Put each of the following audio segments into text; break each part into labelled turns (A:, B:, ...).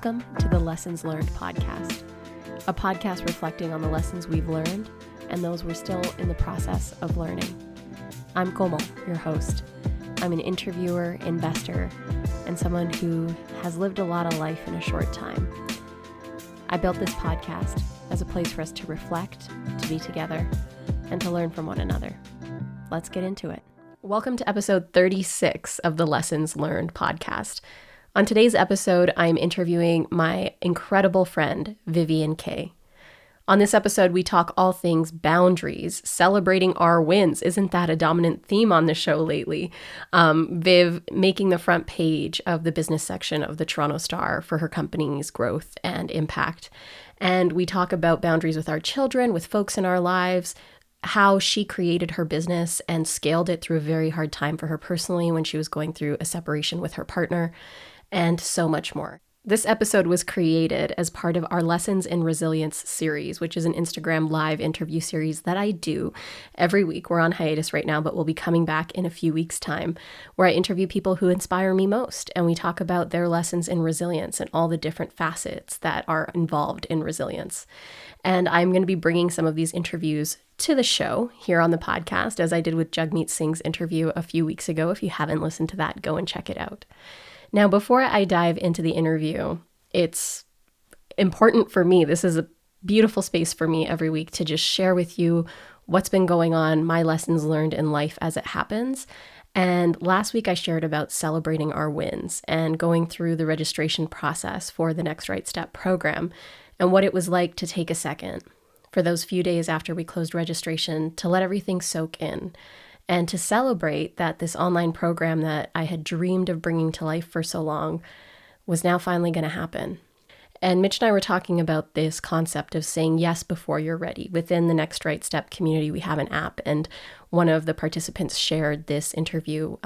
A: Welcome to the Lessons Learned podcast, a podcast reflecting on the lessons we've learned and those we're still in the process of learning. I'm Komal, your host. I'm an interviewer, investor, and someone who has lived a lot of life in a short time. I built this podcast as a place for us to reflect, to be together, and to learn from one another. Let's get into it. Welcome to episode 36 of the Lessons Learned podcast. On today's episode, I'm interviewing my incredible friend, Vivian Kaye. On this episode, we talk all things boundaries, celebrating our wins. Isn't that a dominant theme on the show lately? Viv making the front page of the business section of the Toronto Star for her company's growth and impact. And we talk about boundaries with our children, with folks in our lives, how she created her business and scaled it through a very hard time for her personally when she was going through a separation with her partner, and so much more. This episode was created as part of our Lessons in Resilience series, which is an Instagram live interview series that I do every week. We're on hiatus right now, but we'll be coming back in a few weeks' time, where I interview people who inspire me most, and we talk about their lessons in resilience and all the different facets that are involved in resilience. And I'm going to be bringing some of these interviews to the show here on the podcast, as I did with Jagmeet Singh's interview a few weeks ago. If you haven't listened to that, go and check it out. Now, before I dive into the interview, it's important for me. This is a beautiful space for me every week to just share with you what's been going on, my lessons learned in life as it happens. And last week I shared about celebrating our wins and going through the registration process for the Next Right Step program and what it was like to take a second for those few days after we closed registration to let everything soak in. And to celebrate that this online program that I had dreamed of bringing to life for so long was now finally going to happen. And Mitch and I were talking about this concept of saying yes before you're ready. Within the Next Right Step community, we have an app, and one of the participants shared this interview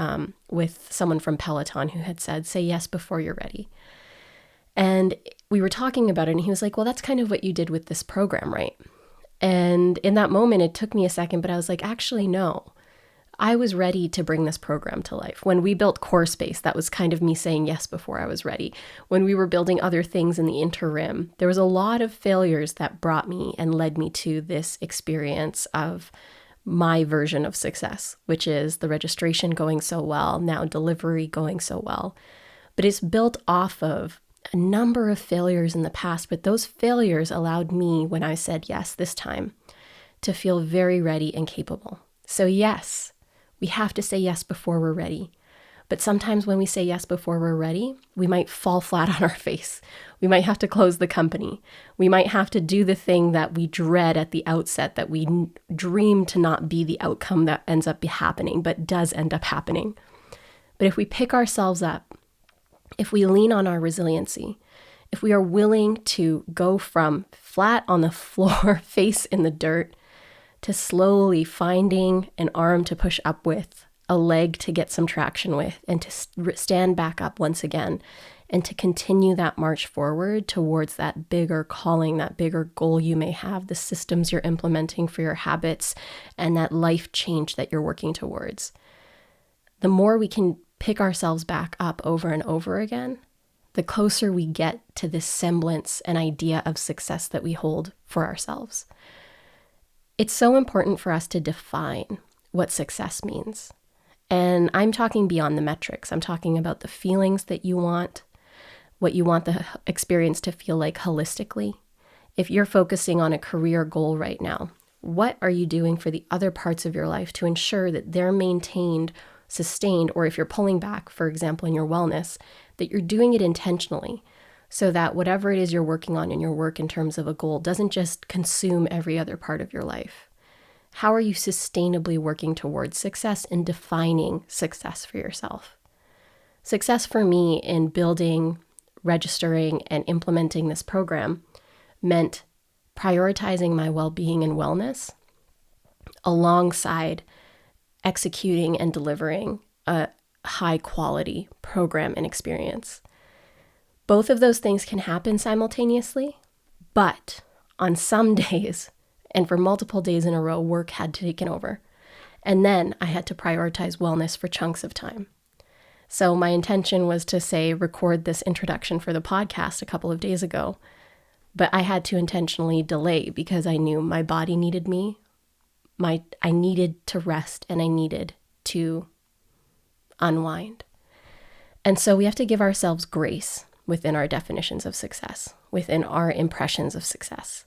A: with someone from Peloton who had said, say yes before you're ready. And we were talking about it, and he was like, well, that's kind of what you did with this program, right? And in that moment, it took me a second, but I was like, actually, no. I was ready to bring this program to life. When we built Core Space, that was kind of me saying yes before I was ready. When we were building other things in the interim, there was a lot of failures that brought me and led me to this experience of my version of success, which is the registration going so well, now delivery going so well. But it's built off of a number of failures in the past, but those failures allowed me, when I said yes this time, to feel very ready and capable. So yes, we have to say yes before we're ready. But sometimes when we say yes before we're ready, we might fall flat on our face. We might have to close the company. We might have to do the thing that we dread at the outset, that we dream to not be the outcome that ends up happening, but does end up happening. But if we pick ourselves up, if we lean on our resiliency, if we are willing to go from flat on the floor, face in the dirt, to slowly finding an arm to push up with, a leg to get some traction with, and to stand back up once again, and to continue that march forward towards that bigger calling, that bigger goal you may have, the systems you're implementing for your habits, and that life change that you're working towards. The more we can pick ourselves back up over and over again, the closer we get to this semblance and idea of success that we hold for ourselves. It's so important for us to define what success means. And I'm talking beyond the metrics. I'm talking about the feelings that you want, what you want the experience to feel like holistically. If you're focusing on a career goal right now, what are you doing for the other parts of your life to ensure that they're maintained, sustained, or if you're pulling back, for example, in your wellness, that you're doing it intentionally, so that whatever it is you're working on in your work in terms of a goal doesn't just consume every other part of your life. How are you sustainably working towards success and defining success for yourself? Success for me in building, registering, and implementing this program meant prioritizing my well-being and wellness alongside executing and delivering a high-quality program and experience. Both of those things can happen simultaneously, but on some days, and for multiple days in a row, work had taken over. And then I had to prioritize wellness for chunks of time. So my intention was to say record this introduction for the podcast a couple of days ago, but I had to intentionally delay because I knew my body needed me. I needed to rest and I needed to unwind. And so we have to give ourselves grace within our definitions of success, within our impressions of success.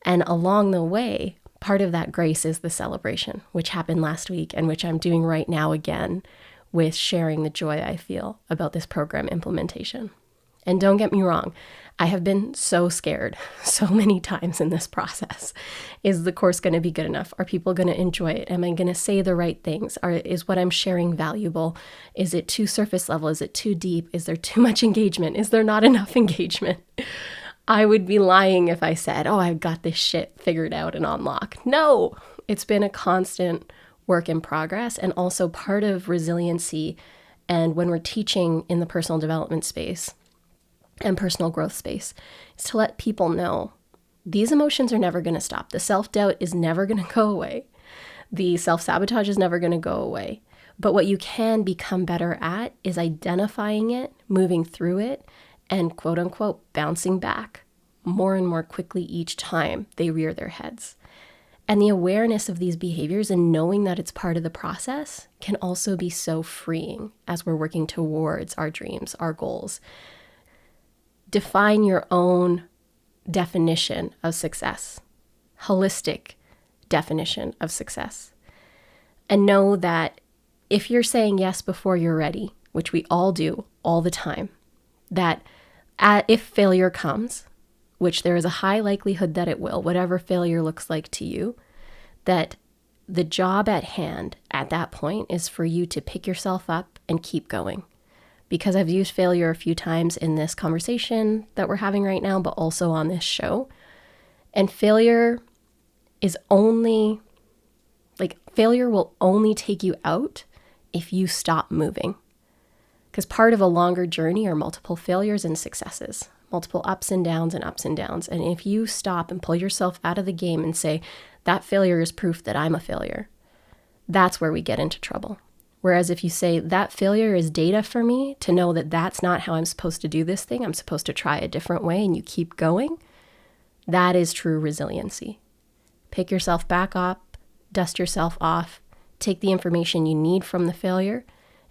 A: And along the way, part of that grace is the celebration, which happened last week and which I'm doing right now again with sharing the joy I feel about this program implementation. And don't get me wrong, I have been so scared so many times in this process. Is the course going to be good enough? Are people going to enjoy it? Am I going to say the right things? Is what I'm sharing valuable? Is it too surface level? Is it too deep? Is there too much engagement? Is there not enough engagement? I would be lying if I said, oh, I've got this shit figured out and on lock. No, it's been a constant work in progress, and also part of resiliency. And when we're teaching in the personal development space and personal growth space, is to let people know these emotions are never going to stop. The self-doubt is never going to go away. The self-sabotage is never going to go away. But what you can become better at is identifying it, moving through it, and quote unquote, bouncing back more and more quickly each time they rear their heads. And the awareness of these behaviors and knowing that it's part of the process can also be so freeing as we're working towards our dreams, our goals. Define your own definition of success, holistic definition of success. And know that if you're saying yes before you're ready, which we all do all the time, that if failure comes, which there is a high likelihood that it will, whatever failure looks like to you, that the job at hand at that point is for you to pick yourself up and keep going. Because I've used failure a few times in this conversation that we're having right now, but also on this show. And failure will only take you out if you stop moving. Because part of a longer journey are multiple failures and successes, multiple ups and downs and ups and downs. And if you stop and pull yourself out of the game and say, that failure is proof that I'm a failure, that's where we get into trouble. Whereas if you say, that failure is data for me to know that that's not how I'm supposed to do this thing, I'm supposed to try a different way, and you keep going, that is true resiliency. Pick yourself back up, dust yourself off, take the information you need from the failure,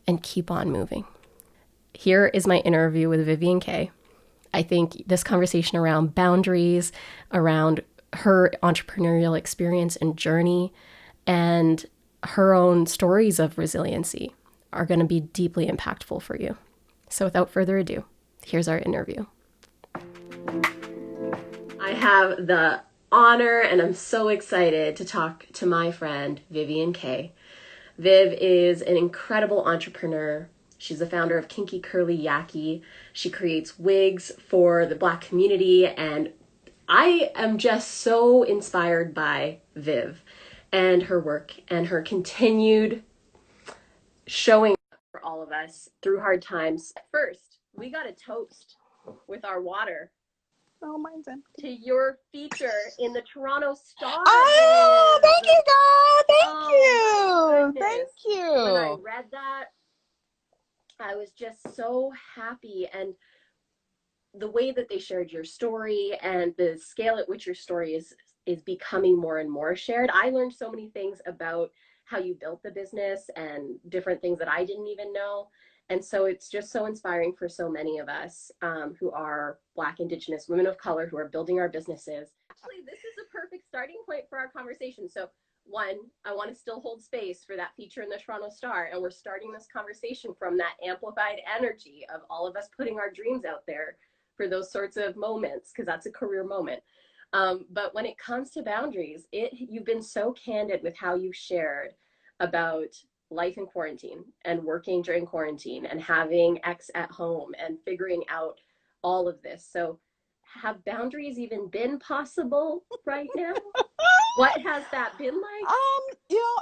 A: and keep on moving. Here is my interview with Vivian Kaye. I think this conversation around boundaries, around her entrepreneurial experience and journey, and her own stories of resiliency are going to be deeply impactful for you. So without further ado, here's our interview. I have the honor, and I'm so excited to talk to my friend, Vivian Kaye. Viv is an incredible entrepreneur. She's the founder of Kinky Curly Yaki. She creates wigs for the Black community, and I am just so inspired by Viv and her work and her continued showing up for all of us through hard times. First, we got a toast with our water.
B: Oh, mine's empty.
A: To your feature in the Toronto Star.
B: Oh, thank you, girl. Thank you.
A: When I read that, I was just so happy. And the way that they shared your story and the scale at which your story is becoming more and more shared. I learned so many things about how you built the business and different things that I didn't even know. And so it's just so inspiring for so many of us who are Black, Indigenous, women of color, who are building our businesses. Actually, this is a perfect starting point for our conversation. So one, I want to still hold space for that feature in the Toronto Star. And we're starting this conversation from that amplified energy of all of us putting our dreams out there for those sorts of moments, because that's a career moment. But when it comes to boundaries, you've been so candid with how you shared about life in quarantine and working during quarantine and having X at home and figuring out all of this. So have boundaries even been possible right now? What has that been like?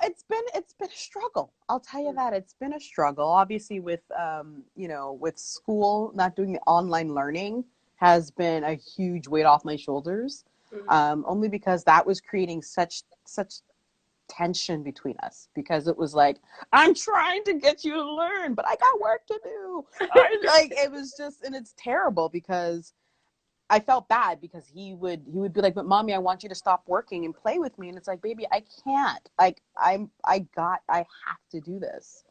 B: It's been a struggle. I'll tell you that. It's been a struggle. Obviously with with school, not doing the online learning has been a huge weight off my shoulders. Only because that was creating such tension between us because it was like, I'm trying to get you to learn, but I got work to do. Like, it was just, and it's terrible because I felt bad because he would be like, but mommy, I want you to stop working and play with me. And it's like, baby, I can't. Like, I have to do this.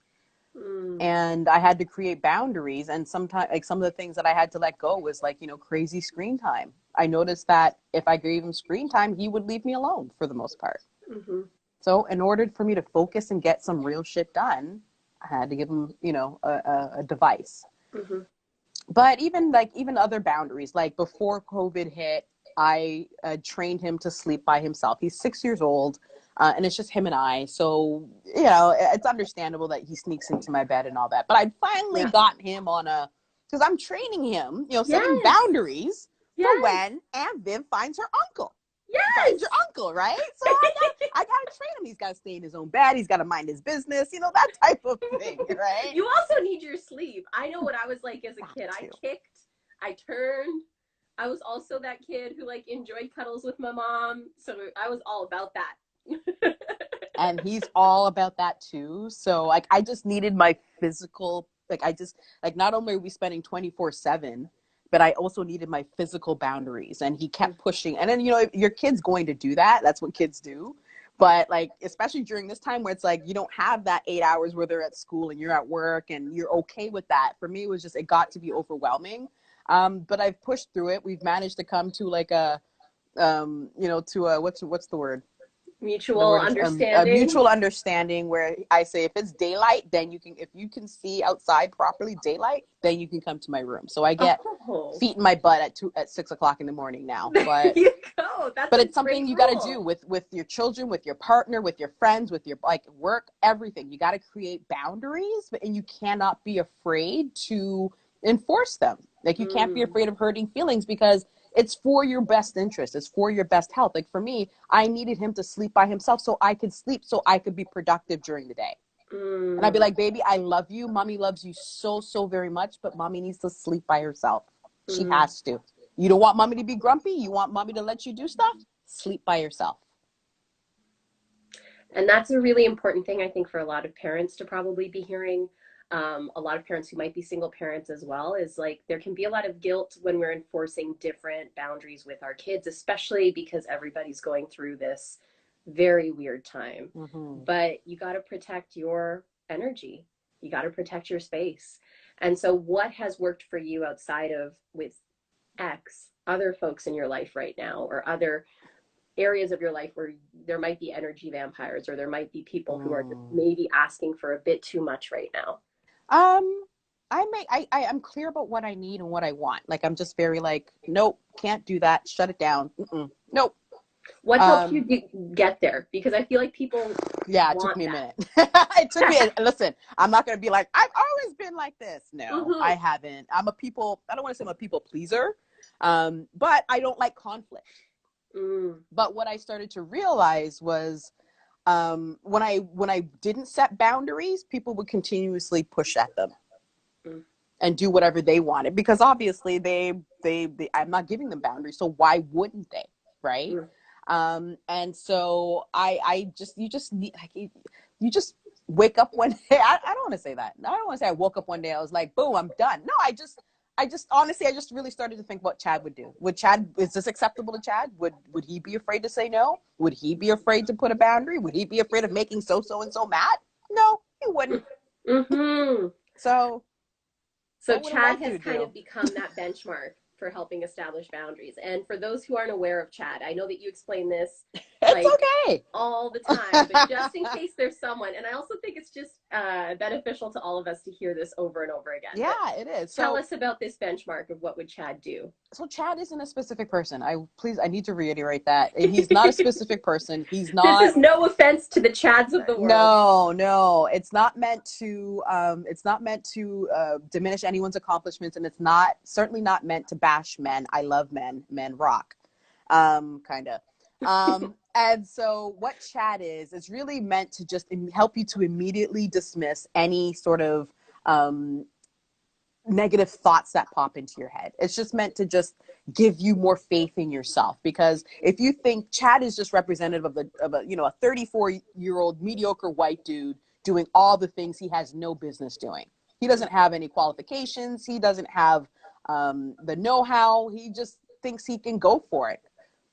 B: And I had to create boundaries. And sometimes, like, some of the things that I had to let go was like, crazy screen time. I noticed that if I gave him screen time, he would leave me alone for the most part.
A: Mm-hmm.
B: So in order for me to focus and get some real shit done, I had to give him, a device.
A: Mm-hmm.
B: But even other boundaries, like before COVID hit, I trained him to sleep by himself. He's 6 years old, and it's just him and I. So, it's understandable that he sneaks into my bed and all that. But I finally got him on because I'm training him, setting boundaries for when Aunt Viv finds her uncle.
A: Yes.
B: Finds your uncle, right? So I gotta train him. He's got to stay in his own bed. He's got to mind his business, that type of thing, right?
A: You also need your sleep. I know what I was like as a kid. I kicked, I turned. I was also that kid who like enjoyed cuddles with my mom. So I was all about that.
B: And he's all about that too. So like, I just needed my physical, not only are we spending 24/7, but I also needed my physical boundaries. And he kept pushing. And then, your kid's going to do that. That's what kids do. But like, especially during this time where it's like, you don't have that 8 hours where they're at school and you're at work and you're okay with that. For me, it got to be overwhelming. But I've pushed through it. We've managed to come to like what's the word?
A: Mutual understanding.
B: A mutual understanding where I say, if it's daylight, then if you can see outside properly daylight, then you can come to my room. So I get feet in my butt at 6 o'clock in the morning now. But
A: there you go. But
B: it's something you got to do with your children, with your partner, with your friends, with your work, everything. You got to create boundaries, and you cannot be afraid to enforce them. Like, you can't be afraid of hurting feelings because it's for your best interest. It's for your best health. Like, for me, I needed him to sleep by himself so I could sleep, so I could be productive during the day. And I'd be like, baby, I love you. Mommy loves you so, so very much, but mommy needs to sleep by herself. She has to. You don't want mommy to be grumpy? You want mommy to let you do stuff? Sleep by yourself.
A: And that's a really important thing, I think, for a lot of parents to probably be hearing. A lot of parents who might be single parents as well, is like, there can be a lot of guilt when we're enforcing different boundaries with our kids, especially because everybody's going through this very weird time. But you got to protect your energy. You got to protect your space. And so what has worked for you outside of with X, other folks in your life right now, or other areas of your life where there might be energy vampires, or there might be people who are maybe asking for a bit too much right now?
B: I'm clear about what I need and what I want. Like, I'm just very like, nope, can't do that. Shut it down. Nope.
A: What helped you get there? Because I feel like people
B: it took me a minute. It took me, listen, I'm not going to be like, I've always been like this. No, I haven't. I don't want to say I'm a people pleaser, but I don't like conflict. But what I started to realize was, when I didn't set boundaries, people would continuously push at them and do whatever they wanted, because obviously I'm not giving them boundaries. So why wouldn't they? Right. And so you just wake up one day. I don't want to say that. I don't want to say I woke up one day, I was like, boom, I'm done. No, I just honestly, I just really started to think what Chad would do. Is this acceptable to Chad? Would he be afraid to say no? Would he be afraid to put a boundary? Would he be afraid of making so and so mad? No, he wouldn't. So
A: Chad has kind of become that benchmark for helping establish boundaries. And for those who aren't aware of Chad, I know that you explain this
B: okay
A: all the time, but just in case there's someone, and I also think it's just beneficial to all of us to hear this over and over again.
B: Yeah, it is.
A: Tell us about this benchmark of what would Chad do.
B: So Chad isn't a specific person. I need to reiterate that. He's not a specific person. He's not.
A: This is no offense to the Chads of the world.
B: No. It's not meant to diminish anyone's accomplishments, and it's certainly not meant to bash men. I love men. Men rock. Kind of. And so what Chad is, it's really meant to just help you to immediately dismiss any sort of negative thoughts that pop into your head. It's just meant to just give you more faith in yourself. Because if you think Chad is just representative of a, a 34-year-old mediocre white dude doing all the things he has no business doing. He doesn't have any qualifications. He doesn't have the know-how. He just thinks he can go for it.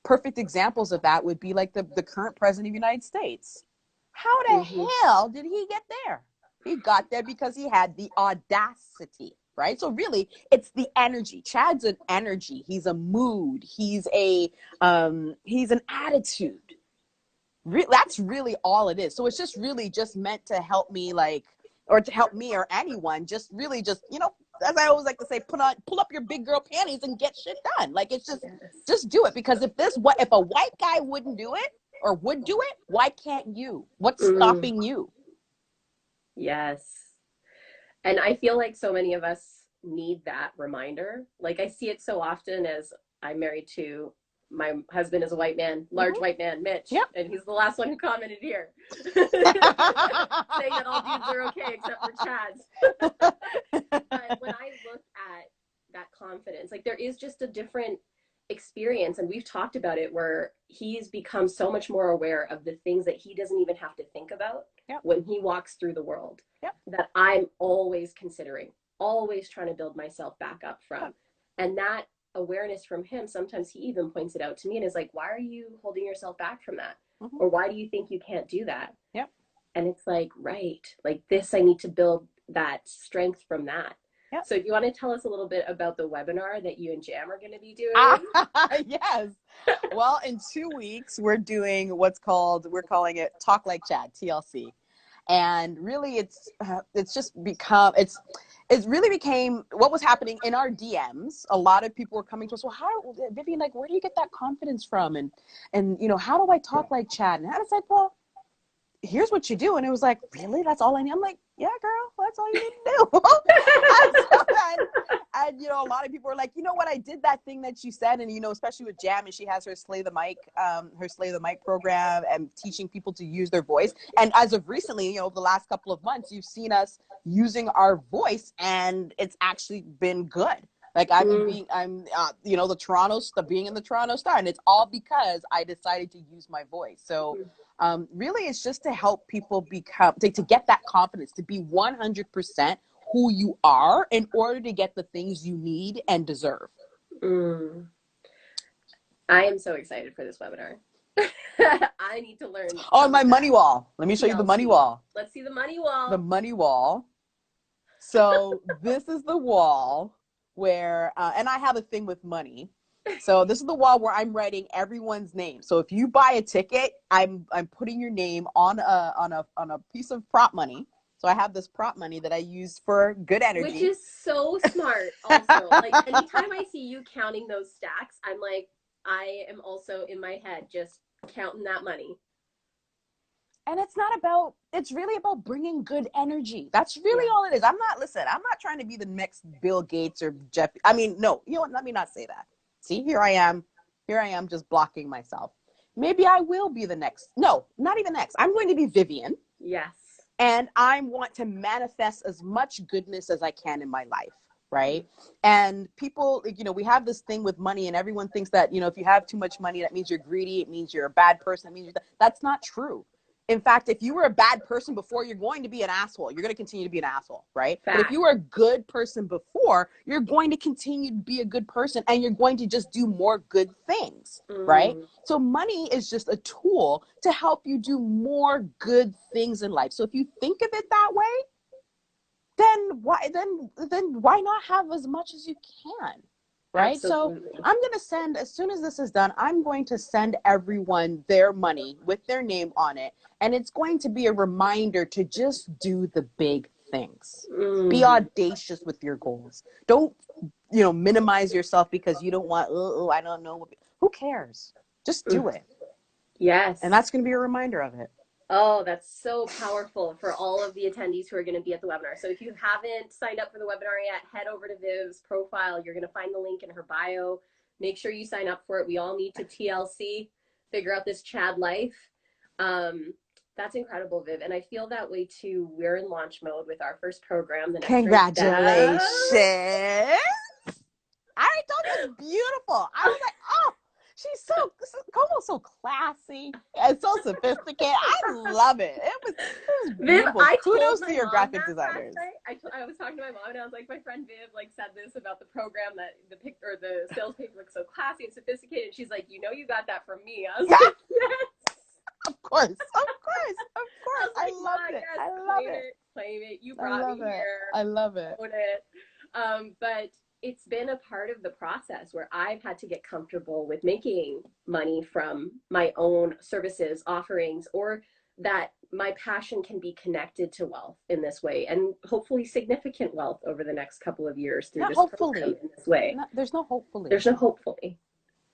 B: Perfect examples of that would be like the current president of the United States. How the hell did he get there? He got there because he had the audacity, right? So really, it's the energy. Chad's an energy. He's a mood. He's an attitude. That's really all it is. So it's just really just meant to help me, or to help me or anyone, just really just, as I always like to say, pull up your big girl panties and get shit done. Like, it's just do it. Because if a white guy wouldn't do it or would do it, why can't you? What's stopping you?
C: Yes. And I feel like so many of us need that reminder. Like, I see it so often as I'm married to, my husband is a white man, large white man, Mitch.
B: Yep.
C: And he's the last one who commented here. Saying that all dudes are okay except for Chad's. But when I look at that confidence, like, there is just a different experience, and we've talked about it, where he's become so much more aware of the things that he doesn't even have to think about when he walks through the world, that I'm always considering, always trying to build myself back up from. And that awareness from him, sometimes he even points it out to me and is like, why are you holding yourself back from that? Or why do you think you can't do that? And it's like, right, like this, I need to build that strength from that. So do you want to tell us a little bit about the webinar that you and Jam are going to be doing?
B: Yes. Well, in 2 weeks, we're doing we're calling it Talk Like Chad, TLC. And really it really became what was happening in our DMs. A lot of people were coming to us, well, Vivian, like, where do you get that confidence from? And how do I talk like Chad? And I was like, well, here's what you do. And it was like, really? That's all I need? I'm like, yeah, girl, that's all you need to do. and a lot of people were like, you know what? I did that thing that you said. And, especially with Jam, and she has her Slay the Mic program and teaching people to use their voice. And as of recently, the last couple of months, you've seen us using our voice, and it's actually been good. Like, being in the Toronto Star, and it's all because I decided to use my voice. So really, it's just to help people to get that confidence, to be 100% who you are in order to get the things you need and deserve.
C: I am so excited for this webinar. I need to learn.
B: Oh, my money wall. Let me show you the money wall.
C: Let's see the money wall.
B: The money wall. So this is the wall where, and I have a thing with money. So this is the wall where I'm writing everyone's name. So if you buy a ticket, I'm putting your name on a piece of prop money. So I have this prop money that I use for good energy.
C: Which is so smart also. Like, anytime I see you counting those stacks, I'm like, I am also in my head just counting that money.
B: And it's really about bringing good energy. That's really all it is. I'm not trying to be the next Bill Gates or Jeff. I mean, no, let me not say that. See, here I am just blocking myself. Maybe I will be the next. No, not even next. I'm going to be Vivian.
C: Yes.
B: And I want to manifest as much goodness as I can in my life, right? And people, we have this thing with money, and everyone thinks that, if you have too much money, that means you're greedy. It means you're a bad person. It means that's not true. In fact, if you were a bad person before, you're going to be an asshole. You're going to continue to be an asshole, right? Fact. But if you were a good person before, you're going to continue to be a good person, and you're going to just do more good things, right? So money is just a tool to help you do more good things in life. So if you think of it that way, then why not have as much as you can? Right. Absolutely. So I'm going to send, as soon as this is done, I'm going to send everyone their money with their name on it. And it's going to be a reminder to just do the big things. Be audacious with your goals. Don't, minimize yourself because you don't want, I don't know. Who cares? Just do it.
C: Yes.
B: And that's going to be a reminder of it.
C: Oh, that's so powerful for all of the attendees who are going to be at the webinar. So if you haven't signed up for the webinar yet, head over to Viv's profile. You're going to find the link in her bio. Make sure you sign up for it. We all need to TLC, figure out this Chad life. That's incredible, Viv. And I feel that way too. We're in launch mode with our first program, the Next Right
B: Congratulations.
C: Step.
B: I thought it was beautiful. I was like, oh, she's Como's so classy and so sophisticated. I love it. It was beautiful.
C: Viv,
B: Kudos to your graphic designers.
C: I was talking to my mom and I was like, my friend Viv like said this about the program, that the sales page looks so classy and sophisticated. And she's like, you got that from me. I was like, yes.
B: Of course. I
C: like,
B: love it.
C: Yes,
B: I love it.
C: Claim it. You brought me here.
B: I love it.
C: Own it. But it's been a part of the process where I've had to get comfortable with making money from my own services, offerings, or that my passion can be connected to wealth in this way, and hopefully significant wealth over the next couple of years through this program in this way.
B: There's no hopefully.
C: There's no hopefully.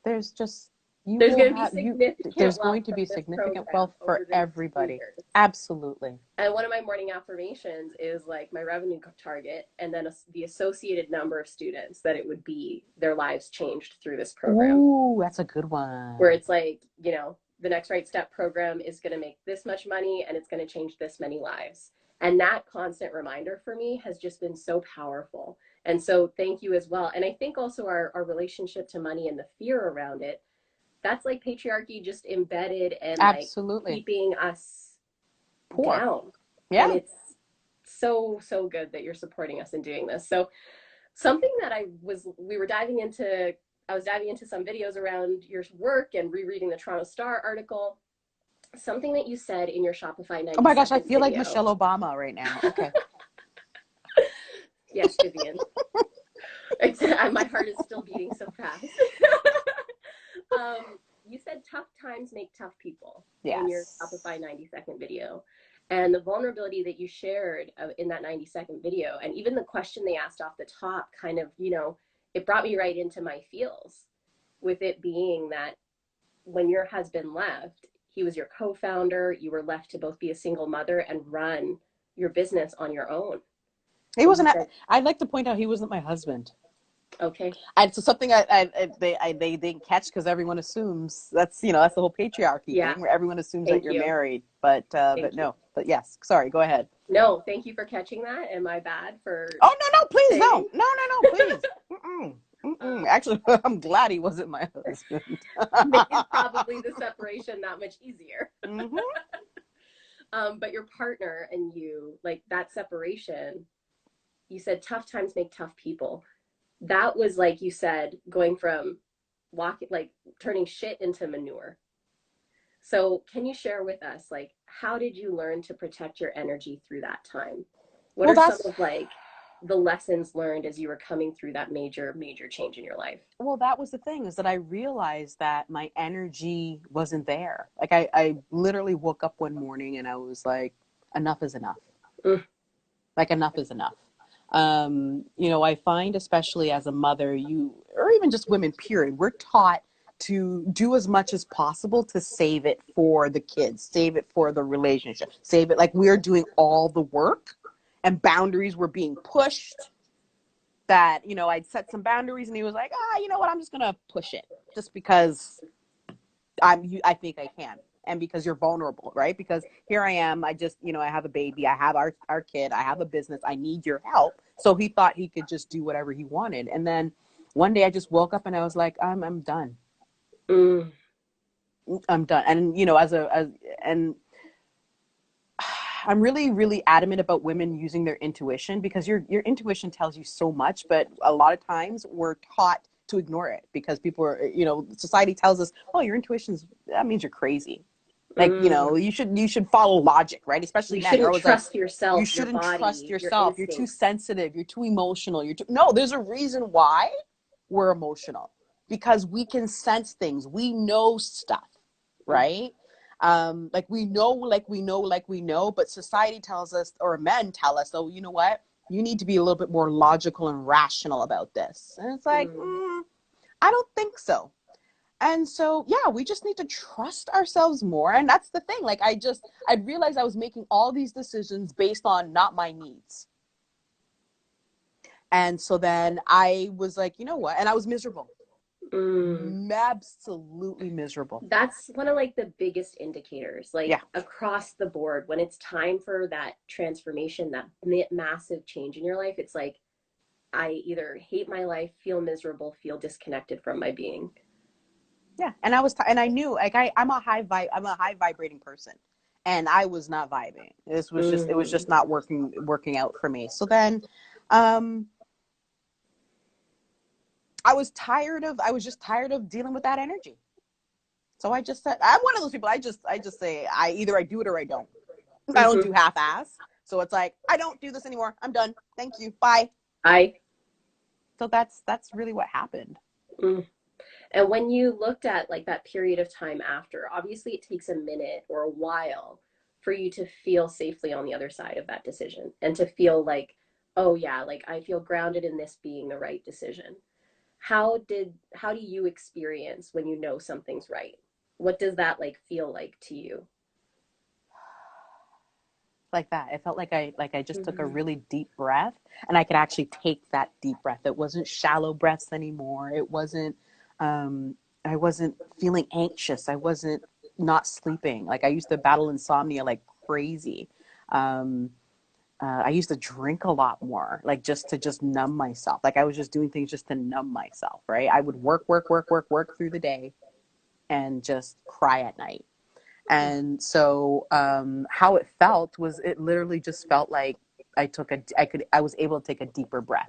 B: There's just
C: there's going to be
B: significant wealth for everybody. Absolutely.
C: And one of my morning affirmations is like my revenue target, and then the associated number of students that it would be their lives changed through this program.
B: Ooh, that's a good one.
C: Where it's like, the Next Right Step program is going to make this much money and it's going to change this many lives. And that constant reminder for me has just been so powerful. And so thank you as well. And I think also our relationship to money and the fear around it, that's like patriarchy just embedded and
B: absolutely
C: like keeping us
B: poor
C: down.
B: Yeah.
C: And it's so good that you're supporting us in doing this. So something that I was diving into some videos around your work and rereading the Toronto Star article. Something that you said in your Shopify 90
B: Oh my gosh, I feel
C: video.
B: like Michelle Obama right now. Okay.
C: Yes, Vivian. My heart is still beating so fast. You said tough times make tough people in your Shopify 90-second video. And the vulnerability that you shared in that 90-second video, and even the question they asked off the top kind of, it brought me right into my feels, with it being that when your husband left, he was your co-founder, you were left to both be a single mother and run your business on your own.
B: He wasn't, I'd like to point out he wasn't my husband.
C: Okay.
B: So something they didn't catch, because everyone assumes that's the whole patriarchy thing where everyone assumes that you're married, but no. But yes, sorry, go ahead.
C: No, thank you for catching that. Am I bad for?
B: Oh no, please no, please. Actually, I'm glad he wasn't my husband.
C: Makes probably the separation that much easier.
B: Mm-hmm.
C: But your partner and you, like that separation, you said tough times make tough people. That was, like you said, going from turning shit into manure. So can you share with us, like, how did you learn to protect your energy through that time? What are some of the lessons learned as you were coming through that major change in your life?
B: Well, that was the thing, is that I realized that my energy wasn't there. Like I literally woke up one morning and I was like, enough is enough. Like enough is enough. I find, especially as a mother, or even just women, period, we're taught to do as much as possible to save it for the kids, save it for the relationship, save it. Like we're doing all the work, and boundaries were being pushed. That, I'd set some boundaries and he was like, you know what, I'm just going to push it just because I think I can. And because you're vulnerable, right? Because here I am, I just, I have a baby, I have our kid, I have a business, I need your help. So he thought he could just do whatever he wanted. And then one day I just woke up and I was like, I'm done. I'm done. And, and I'm really, really adamant about women using their intuition, because your intuition tells you so much, but a lot of times we're taught to ignore it because people are, society tells us, oh, your intuition's, that means you're crazy. Like, you should follow logic, right? Especially
C: you shouldn't trust yourself.
B: You shouldn't trust yourself. You're too sensitive. You're too emotional. No, there's a reason why we're emotional, because we can sense things. We know stuff, right? We know, but society tells us, or men tell us, oh, you know what? You need to be a little bit more logical and rational about this. And it's like, I don't think so. And so, we just need to trust ourselves more. And that's the thing. Like, I realized I was making all these decisions based on not my needs. And so then I was like, you know what? And I was miserable. Absolutely miserable.
C: That's one of like the biggest indicators, like
B: Yeah.
C: across the board, when it's time for that transformation, that massive change in your life. It's like, I either hate my life, feel miserable, feel disconnected from my being.
B: Yeah. And I knew, like, I'm a high vibrating person, and I was not vibing. It was just not working out for me. So then, I was just tired of dealing with that energy. So I just said, I'm one of those people. I just say, either I do it or I don't. I don't do half ass. So it's like, I don't do this anymore. I'm done. Thank you. Bye. So that's really what happened.
C: And when you looked at like that period of time after, obviously it takes a minute or a while for you to feel safely on the other side of that decision and to feel like, oh yeah, like I feel grounded in this being the right decision. How do you experience when you know something's right? What does that like feel like to you?
B: Like that. It felt like I just took a really deep breath, and I could actually take that deep breath. It wasn't shallow breaths anymore. It wasn't, I wasn't feeling anxious. I wasn't not sleeping. Like, I used to battle insomnia like crazy. I used to drink a lot more, like just to numb myself. Like, I was just doing things just to numb myself, right? I would work through the day and just cry at night. And so, how it felt was, it literally just felt like I was able to take a deeper breath.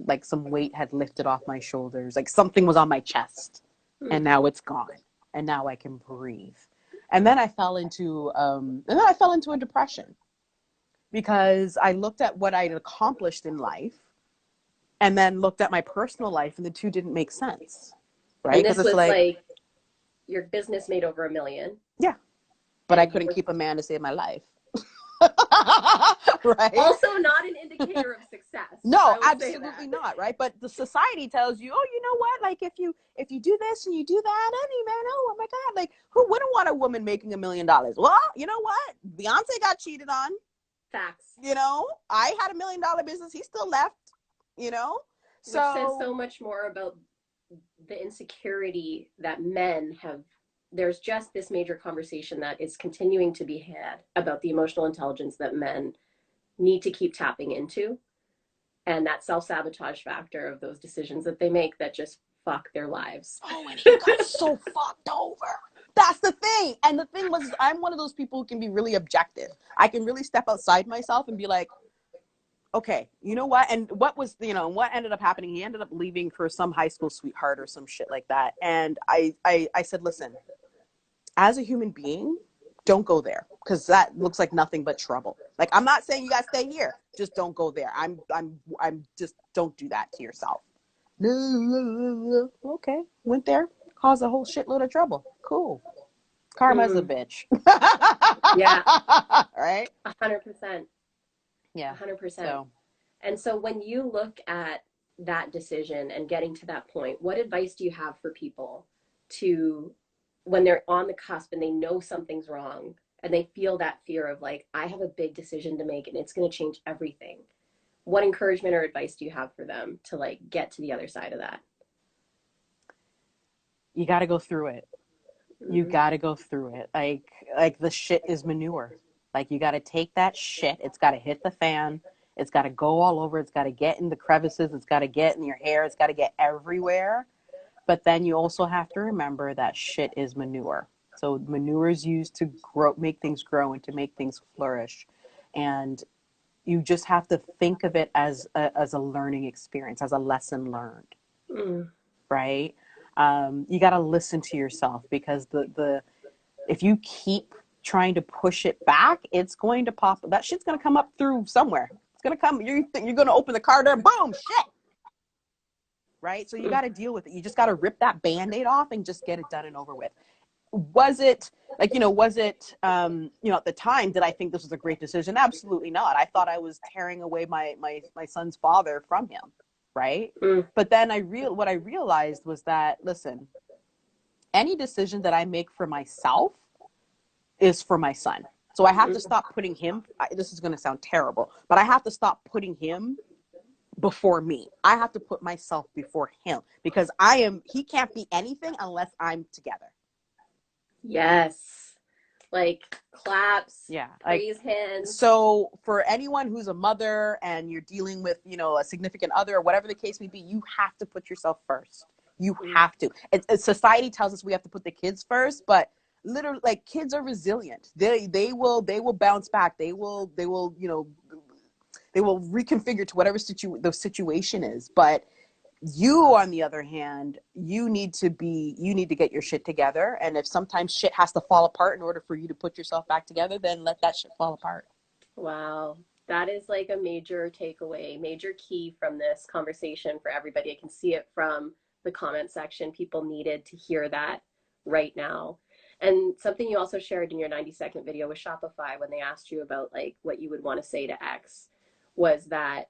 B: Like some weight had lifted off my shoulders, like something was on my chest, and now it's gone. And now I can breathe. And then I fell into a depression, because I looked at what I'd accomplished in life, and then looked at my personal life, and the two didn't make sense. Right?
C: And this was like your business made over $1 million.
B: Yeah. But I couldn't keep a man to save my life. Right?
C: Also not an indicator of success.
B: No, absolutely not, right? But the society tells you, oh, you know what? Like, if you do this and you do that, any man, oh my God, like, who wouldn't want a woman making $1 million? Well, you know what? Beyonce got cheated on.
C: Facts.
B: You know, I had $1 million business. He still left, you know?
C: Which says so much more about the insecurity that men have. There's just this major conversation that is continuing to be had about the emotional intelligence that men need to keep tapping into, and that self-sabotage factor of those decisions that they make that just fuck their lives.
B: Oh, and he got so fucked over. That's the thing. And the thing was, I'm one of those people who can be really objective. I can really step outside myself and be like, okay, you know what? And what ended up happening? He ended up leaving for some high school sweetheart or some shit like that. And I said, listen, as a human being, don't go there, because that looks like nothing but trouble. Like, I'm not saying you guys stay here. Just don't go there. I'm just, don't do that to yourself. Okay. Went there, caused a whole shitload of trouble. Cool. Karma's a bitch.
C: Yeah.
B: Right?
C: 100%.
B: Yeah.
C: 100%. And so when you look at that decision and getting to that point, what advice do you have for people to, when they're on the cusp and they know something's wrong and they feel that fear of like, I have a big decision to make and it's going to change everything? What encouragement or advice do you have for them to like get to the other side of that?
B: You got to go through it. You got to go through it. Like the shit is manure. Like, you got to take that shit. It's got to hit the fan. It's got to go all over. It's got to get in the crevices. It's got to get in your hair. It's got to get everywhere. But then you also have to remember that shit is manure. So manure is used to make things grow and to make things flourish. And you just have to think of it as a learning experience, as a lesson learned. Right? You got to listen to yourself, because if you keep trying to push it back, it's going to pop. That shit's going to come up through somewhere. It's going to come. You're going to open the car door, boom, shit. Right? So you got to deal with it. You just got to rip that Band-Aid off and just get it done and over with. Was it at the time, did I think this was a great decision? Absolutely not. I thought I was tearing away my son's father from him. Right? But then what I realized was that, listen, any decision that I make for myself is for my son. So I have to stop putting him, this is going to sound terrible, but I have to stop putting him before me. I have to put myself before him because he can't be anything unless I'm together.
C: Yes. Like claps,
B: Yeah.
C: praise hands.
B: So for anyone who's a mother and you're dealing with, a significant other or whatever the case may be, you have to put yourself first. You have to. Society tells us we have to put the kids first, but literally, like, kids are resilient. They will bounce back. They will reconfigure to whatever the situation is. But you, on the other hand, you need to get your shit together. And if sometimes shit has to fall apart in order for you to put yourself back together, then let that shit fall apart.
C: Wow. That is like a major takeaway, major key from this conversation for everybody. I can see it from the comment section. People needed to hear that right now. And something you also shared in your 90-second video with Shopify when they asked you about like what you would want to say to X was that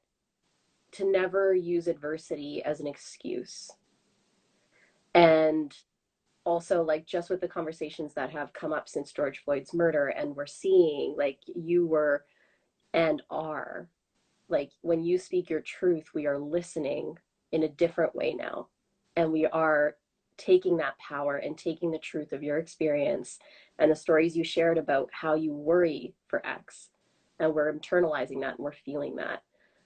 C: to never use adversity as an excuse. And also, like, just with the conversations that have come up since George Floyd's murder, and we're seeing, like, you were and are, like, when you speak your truth, we are listening in a different way now. And we are taking that power and taking the truth of your experience and the stories you shared about how you worry for X. And we're internalizing that and we're feeling that.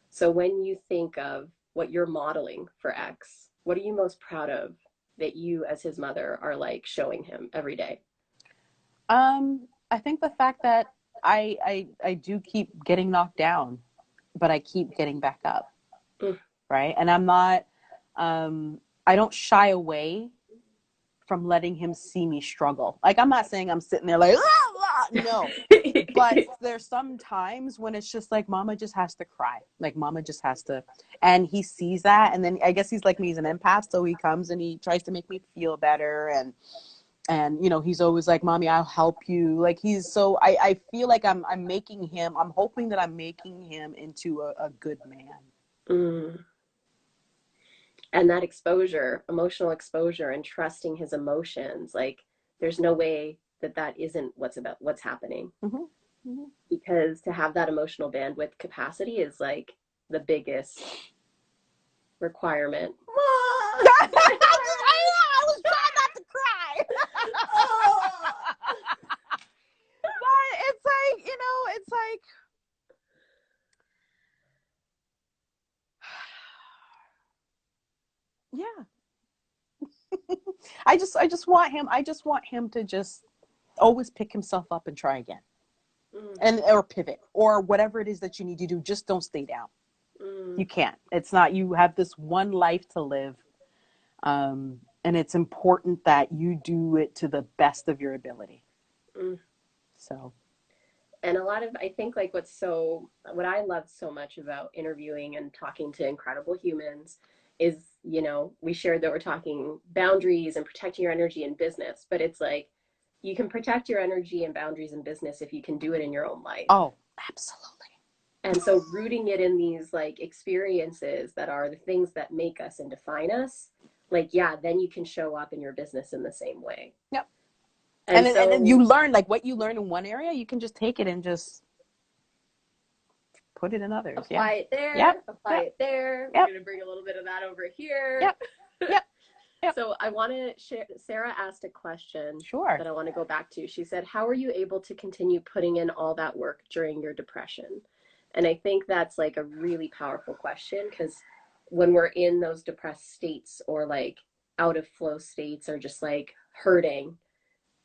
C: So when you think of what you're modeling for X, what are you most proud of that you as his mother are like showing him every day?
B: I think the fact that I do keep getting knocked down, but I keep getting back up. Right. And I'm not, I don't shy away from letting him see me struggle. Like, I'm not saying I'm sitting there like, no, but there's some times when it's just like, mama just has to cry. Like, mama just has to, and he sees that. And then I guess he's like me, he's an empath. So he comes and he tries to make me feel better. And, he's always like, mommy, I'll help you. Like, I feel like I'm hoping that I'm making him into a good man.
C: And that exposure, emotional exposure, and trusting his emotions, like, there's no way that isn't what's happening. Because to have that emotional bandwidth capacity is like the biggest requirement.
B: I was trying not to cry. But it's like, it's like, yeah. I just want him to just always pick himself up and try again. Or pivot or whatever it is that you need to do. Just don't stay down. You can't. It's not, you have this one life to live. And it's important that you do it to the best of your ability. So.
C: And I think like what I love so much about interviewing and talking to incredible humans is, we shared that we're talking boundaries and protecting your energy in business, but it's like, you can protect your energy and boundaries in business if you can do it in your own life.
B: Oh, absolutely.
C: And so rooting it in these like experiences that are the things that make us and define us, like, yeah, then you can show up in your business in the same way.
B: Yep. And then you learn, like, what you learn in one area, you can just take it and just put it in others.
C: Apply it there.
B: Yep.
C: Apply it there.
B: Yep.
C: We're going to bring a little bit of that over here.
B: Yep.
C: So I want to share, Sarah asked a question that I want to go back to. She said, how are you able to continue putting in all that work during your depression? And I think that's like a really powerful question, because when we're in those depressed states or like out of flow states or just like hurting,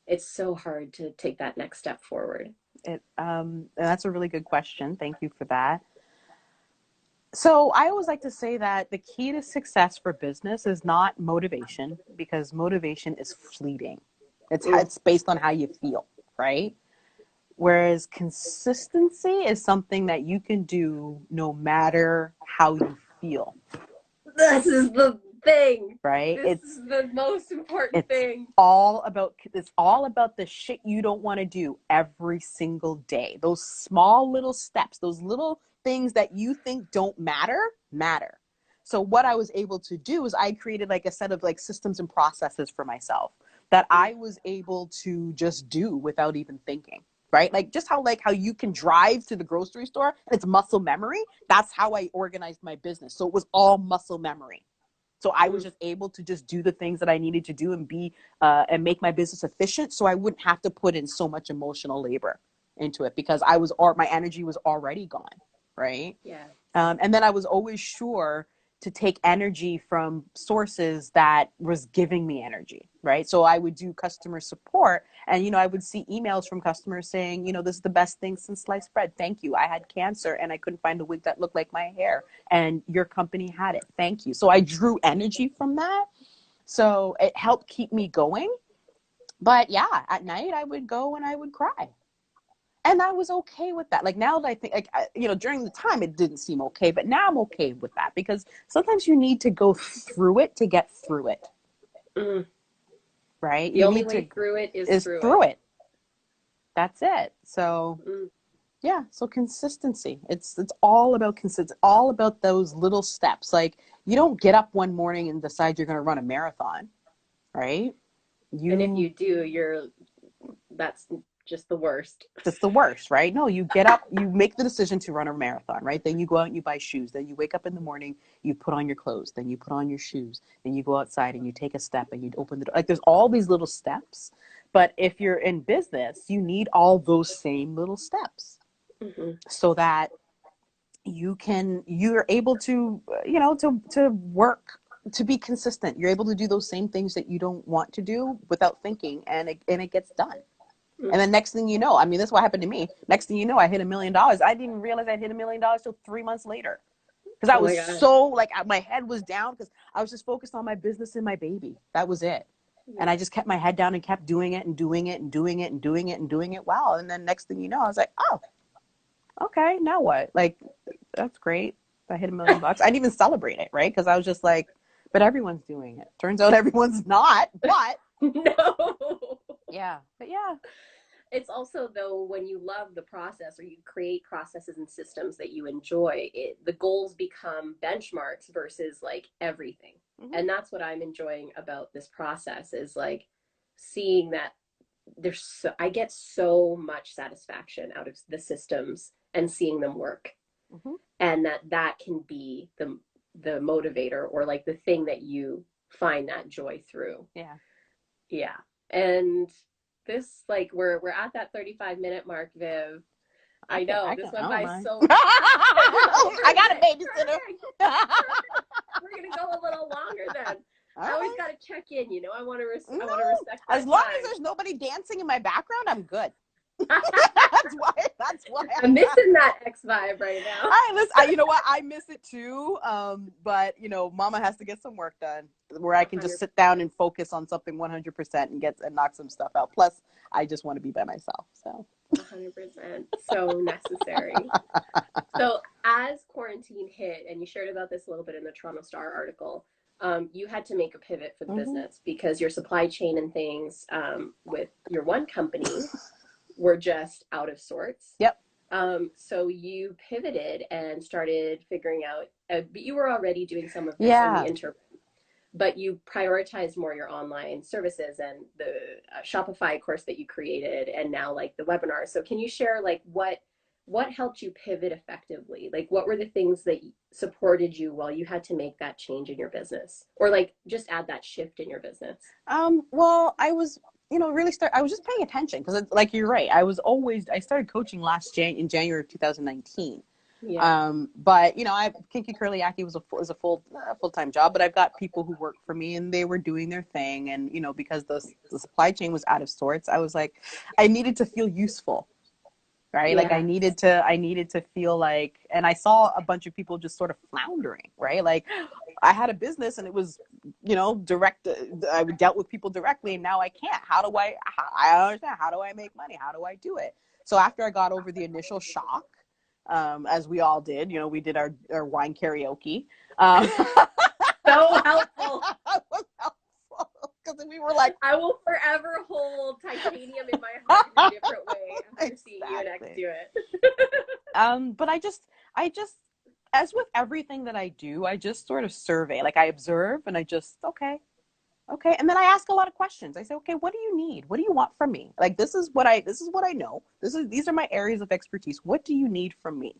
C: it's so hard to take that next step forward.
B: That's a really good question. Thank you for that. So I always like to say that the key to success for business is not motivation, because motivation is fleeting. It's based on how you feel, right? Whereas consistency is something that you can do no matter how you feel.
C: This is the thing,
B: right?
C: This is the most important thing.
B: It's all about the shit you don't want to do every single day. Those small little steps, those little things that you think don't matter. So what I was able to do is I created like a set of like systems and processes for myself that I was able to just do without even thinking. right? Like just how you can drive to the grocery store and it's muscle memory. That's how I organized my business. So it was all muscle memory. So I was just able to just do the things that I needed to do and be and make my business efficient. So I wouldn't have to put in so much emotional labor into it because my energy was already gone, right?
C: Yeah.
B: And then I was always sure to take energy from sources that was giving me energy, right? So I would do customer support and, I would see emails from customers saying, this is the best thing since sliced bread. Thank you. I had cancer and I couldn't find a wig that looked like my hair and your company had it. Thank you. So I drew energy from that. So it helped keep me going. But yeah, at night I would go and I would cry. And I was okay with that. Like now that I think, during the time it didn't seem okay, but now I'm okay with that because sometimes you need to go through it to get through it.
C: Mm.
B: Right?
C: The only way through it is
B: through it. That's it. So yeah, so consistency. It's all about consistency, all about those little steps. Like you don't get up one morning and decide you're going to run a marathon, right?
C: And if you do, that's just the worst.
B: It's the worst, right? No, you get up, you make the decision to run a marathon, right? Then you go out and you buy shoes. Then you wake up in the morning, you put on your clothes. Then you put on your shoes. Then you go outside and you take a step and you open the door. Like there's all these little steps. But if you're in business, you need all those same little steps so that you're able to, to work, to be consistent. You're able to do those same things that you don't want to do without thinking and it gets done. And then next thing you know, I mean, this is what happened to me. Next thing you know, I hit $1 million. I didn't even realize I'd hit $1 million till 3 months later. Because I was so like, my head was down because I was just focused on my business and my baby. That was it. Yeah. And I just kept my head down and kept doing it and doing it and doing it and doing it and doing it well. And then next thing you know, I was like, oh, okay, now what? Like, that's great. I hit $1 million. I didn't even celebrate it, right? Because I was just like, but everyone's doing it. Turns out everyone's not, but.
C: No.
B: Yeah, but yeah.
C: It's also, though, when you love the process or you create processes and systems that you enjoy, the goals become benchmarks versus like everything. And that's what I'm enjoying about this process is like seeing that I get so much satisfaction out of the systems and seeing them work. And that can be the motivator or like the thing that you find that joy through.
B: Yeah.
C: Yeah. And this, like, we're at that 35-minute mark, Viv. I know this went by so.
B: I got a babysitter.
C: We're gonna go a little longer then. I always gotta check in. I want to respect.
B: As long as there's nobody dancing in my background, I'm good. That's why
C: I'm missing that X vibe right now.
B: You know what? I miss it too. But Mama has to get some work done where I can just sit down and focus on something 100% and knock some stuff out. Plus, I just want to be by myself. So
C: 100%, so necessary. So as quarantine hit, and you shared about this a little bit in the Toronto Star article, you had to make a pivot for the business because your supply chain and things with your one company were just out of sorts.
B: Yep.
C: So you pivoted and started figuring out, but you were already doing some of this on the interim, but you prioritized more your online services and the Shopify course that you created and now like the webinar. So can you share like what helped you pivot effectively? Like what were the things that supported you while you had to make that change in your business or like just add that shift in your business?
B: Well, I was I was just paying attention because like you're right. I started coaching in January of 2019.
C: Yeah.
B: But Kinky Curly Yaki was a full-time job, but I've got people who work for me and they were doing their thing. And, because the supply chain was out of sorts, I was like, I needed to feel useful, right?
C: Yeah.
B: Like I needed to feel like, and I saw a bunch of people just sort of floundering, right? Like I had a business and it was, direct. I dealt with people directly and now I can't. I don't understand. How do I make money? How do I do it? So after I got over the initial shock, as we all did, we did our wine karaoke.
C: So helpful.
B: Because we were like,
C: I will forever hold titanium in my heart in a different way after seeing you and X do it.
B: But I just, as with everything that I do, I just sort of survey. Like I observe and I just, okay, Okay. And then I ask a lot of questions. I say, okay, what do you need? What do you want from me? Like, this is what I know. These are my areas of expertise. What do you need from me?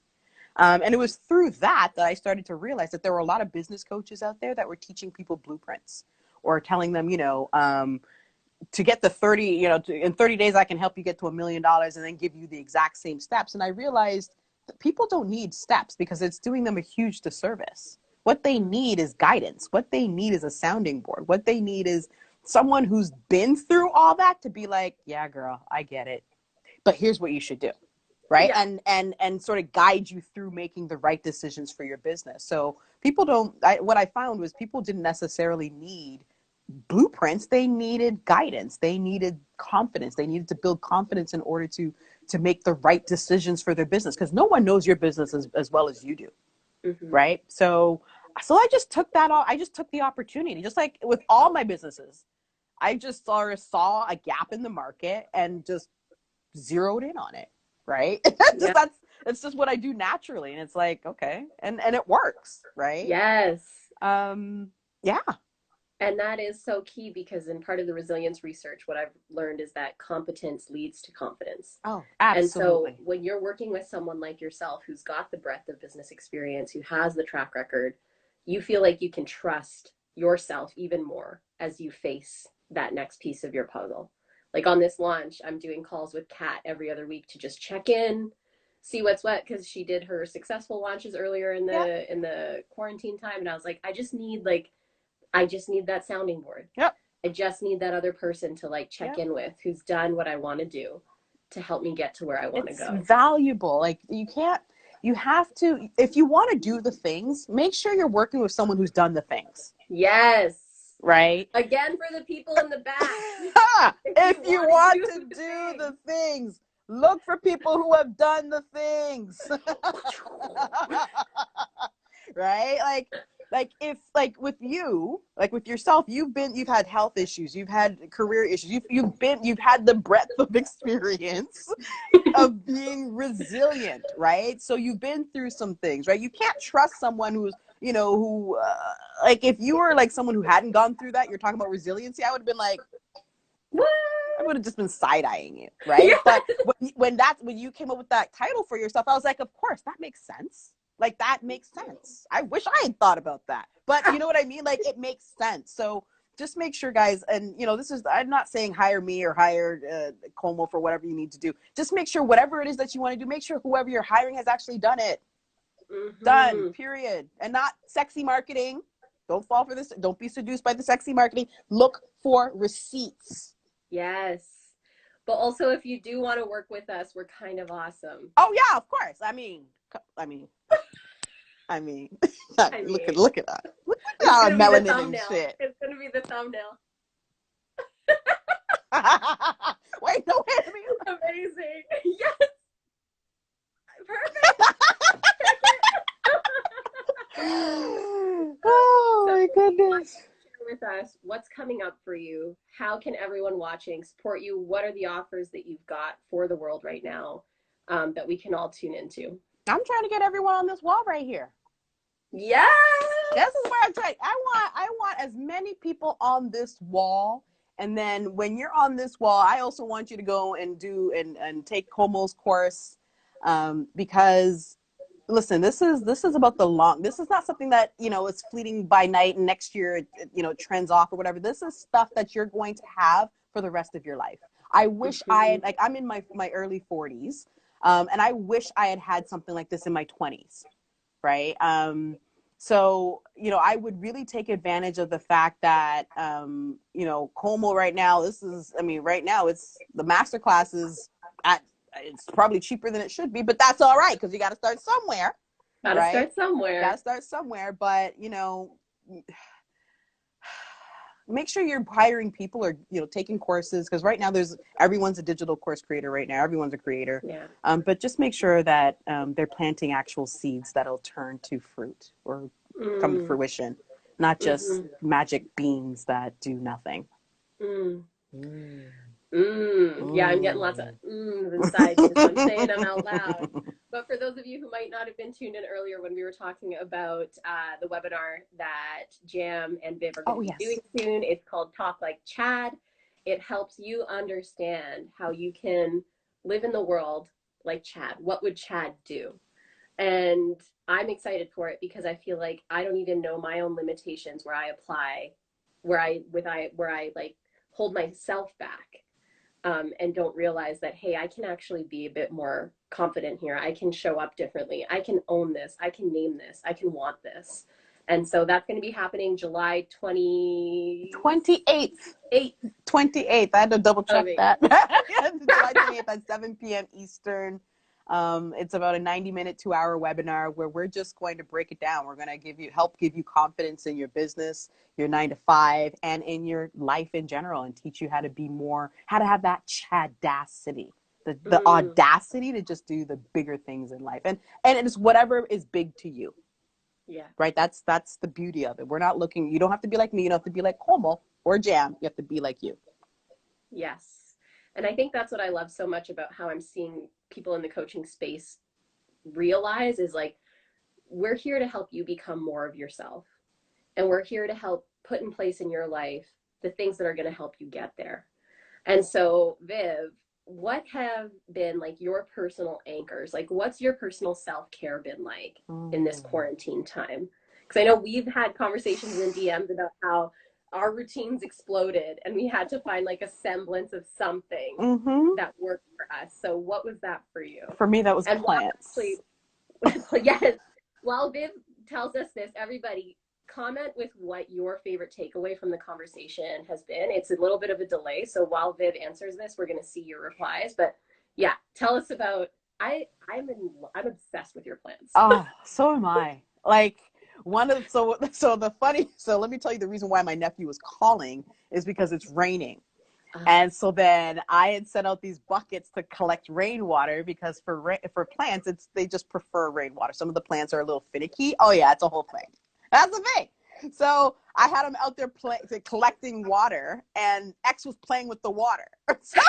B: And it was through that I started to realize that there were a lot of business coaches out there that were teaching people blueprints or telling them, to get the 30, in 30 days, I can help you get to $1 million and then give you the exact same steps. And I realized that people don't need steps because it's doing them a huge disservice. What they need is guidance. What they need is a sounding board. What they need is someone who's been through all that to be like, yeah, girl, I get it. But here's what you should do. Right. Yeah. And sort of guide you through making the right decisions for your business. So what I found was people didn't necessarily need blueprints. They needed guidance. They needed confidence. They needed to build confidence in order to make the right decisions for their business, because no one knows your business as well as you do. Mm-hmm. Right. So I just took that off. I just took the opportunity, just like with all my businesses. I just saw a gap in the market and just zeroed in on it. Right. That's just what I do naturally. And it's like, okay. And it works. Right.
C: Yes.
B: Yeah.
C: And that is so key, because in part of the resilience research, what I've learned is that competence leads to confidence.
B: Oh, absolutely.
C: And so when you're working with someone like yourself, who's got the breadth of business experience, who has the track record, you feel like you can trust yourself even more as you face that next piece of your puzzle. Like on this launch, I'm doing calls with Kat every other week to just check in, see what's what, because she did her successful launches earlier in the quarantine time. And I was like, I just need that sounding board.
B: Yep.
C: I just need that other person to like check in with, who's done what I want to do to help me get to where I want to go.
B: It's valuable. Like you have to, if you want to do the things, make sure you're working with someone who's done the things.
C: Yes.
B: Right.
C: Again, for the people in the back.
B: if you want to do the things, look for people who have done the things. Right? Like with you, like with yourself, you've had health issues, you've had career issues, you've had the breadth of experience of being resilient, right? So you've been through some things, right? You can't trust someone who's, like if you were like someone who hadn't gone through that, you're talking about resiliency, I would have been like, what? I would have just been side-eyeing you, right? Yeah. But when you came up with that title for yourself, I was like, of course, that makes sense. Like, that makes sense. I wish I had thought about that. But you know what I mean? Like, it makes sense. So just make sure, guys, and, I'm not saying hire me or hire Como for whatever you need to do. Just make sure whatever it is that you want to do, make sure whoever you're hiring has actually done it. Mm-hmm. Done, period. And not sexy marketing. Don't fall for this. Don't be seduced by the sexy marketing. Look for receipts.
C: Yes. But also, if you do want to work with us, we're kind of awesome.
B: Oh, yeah, of course. I mean, look at that. Look at our melanin and shit.
C: It's gonna be the thumbnail.
B: Wait, no, wait a minute.
C: Amazing. Yes. Perfect.
B: Oh my goodness.
C: Share with us what's coming up for you. How can everyone watching support you? What are the offers that you've got for the world right now that we can all tune into?
B: I'm trying to get everyone on this wall right here.
C: Yes.
B: This is where I'm trying. I want as many people on this wall. And then when you're on this wall, I also want you to go and do and take Como's course, because listen, this is about the long. This is not something that is fleeting by night and next year it trends off or whatever. This is stuff that you're going to have for the rest of your life. I wish I'm in my early 40s. And I wish I had something like this in my 20s, right? So, I would really take advantage of the fact that, Como right now, right now it's the masterclass is it's probably cheaper than it should be, but that's all right, because you got to start somewhere.
C: Got to
B: start somewhere. But, make sure you're hiring people or, taking courses, because right now everyone's a digital course creator right now. Everyone's a creator.
C: Yeah.
B: But just make sure that they're planting actual seeds that'll turn to fruit or come to fruition, not just magic beans that do nothing.
C: Yeah, I'm getting lots of inside because I'm saying them out loud. But for those of you who might not have been tuned in earlier when we were talking about the webinar that Jam and Viv are going
B: Oh,
C: to be
B: yes.
C: doing soon, it's called Talk Like Chad. It helps you understand how you can live in the world like Chad. What would Chad do? And I'm excited for it because I feel like I don't even know my own limitations where I apply, where I like hold myself back, and don't realize that, hey, I can actually be a bit more confident here. I can show up differently. I can own this. I can name this. I can want this. And so that's going to be happening July
B: 28th. 28th. I had to double check that. July 28th at 7 p.m. Eastern. It's about a 90-minute, 2-hour webinar where we're just going to break it down. We're going to help give you confidence in your business, your 9 to 5, and in your life in general, and teach you how to have that chadacity, the audacity to just do the bigger things in life. And it's whatever is big to you.
C: Yeah.
B: Right. That's the beauty of it. We're not looking, you don't have to be like me. You don't have to be like Como or Jam. You have to be like you.
C: Yes. And I think that's what I love so much about how I'm seeing people in the coaching space realize is like, we're here to help you become more of yourself. And we're here to help put in place in your life the things that are going to help you get there. And so, Viv, what have been like your personal anchors? Like, what's your personal self-care been like in this quarantine time? Because I know we've had conversations in DMs about how our routines exploded and we had to find like a semblance of something that worked for us. So what was that for you?
B: For me, that was plants.
C: Yes. While Viv tells us this, everybody comment with what your favorite takeaway from the conversation has been. It's a little bit of a delay. So while Viv answers this, we're going to see your replies. But yeah, tell us about, I'm obsessed with your plants.
B: Oh, so am I. Like, so let me tell you the reason why my nephew was calling is because it's raining. And so then I had sent out these buckets to collect rainwater because for plants, they just prefer rainwater. Some of the plants are a little finicky. Oh yeah, it's a whole thing. That's the thing. So I had him out there collecting water, and X was playing with the water. So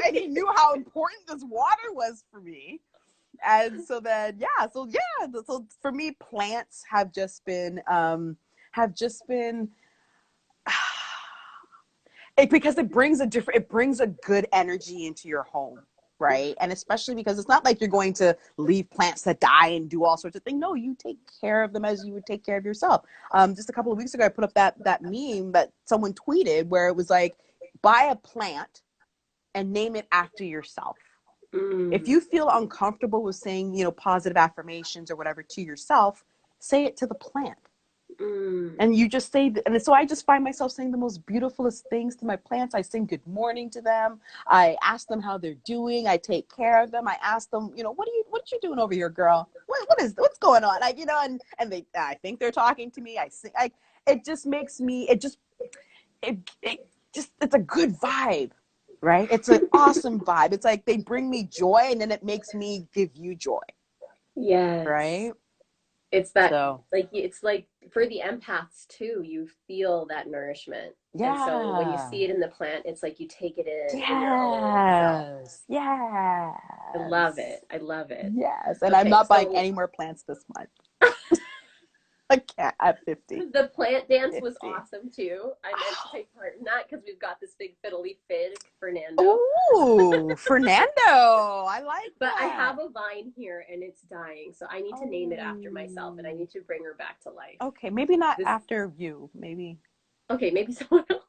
B: and he knew how important this water was for me. And so then, so for me, plants have just been because it brings a good energy into your home, right? And especially because it's not like you're going to leave plants to die and do all sorts of things. No, you take care of them as you would take care of yourself. Just a couple of weeks ago, I put up that meme that someone tweeted where it was like, buy a plant and name it after yourself. If you feel uncomfortable with saying, positive affirmations or whatever to yourself, say it to the plant. And you just say, and so I just find myself saying the most beautifulest things to my plants. I sing good morning to them. I ask them how they're doing. I take care of them. I ask them, what you doing over here, girl? What's going on? And they, I think they're talking to me. I sing. It just makes me. It's a good vibe, right? It's an awesome vibe. It's like they bring me joy, and then it makes me give you joy.
C: Yes.
B: Right.
C: It's that, it's like for the empaths too, you feel that nourishment. Yeah. And so when you see it in the plant, it's like you take it in.
B: Yes. Yes.
C: I love it.
B: Yes. And okay, I'm not buying any more plants this month. I can't at 50.
C: The plant dance 50. Was awesome too. I meant to take part in that because we've got this big fiddly fig, Fernando.
B: Ooh, Fernando. I like
C: but
B: that.
C: I have a vine here and it's dying. So I need to name it after myself and I need to bring her back to life.
B: Okay, maybe not after you. Maybe.
C: Okay, maybe someone else.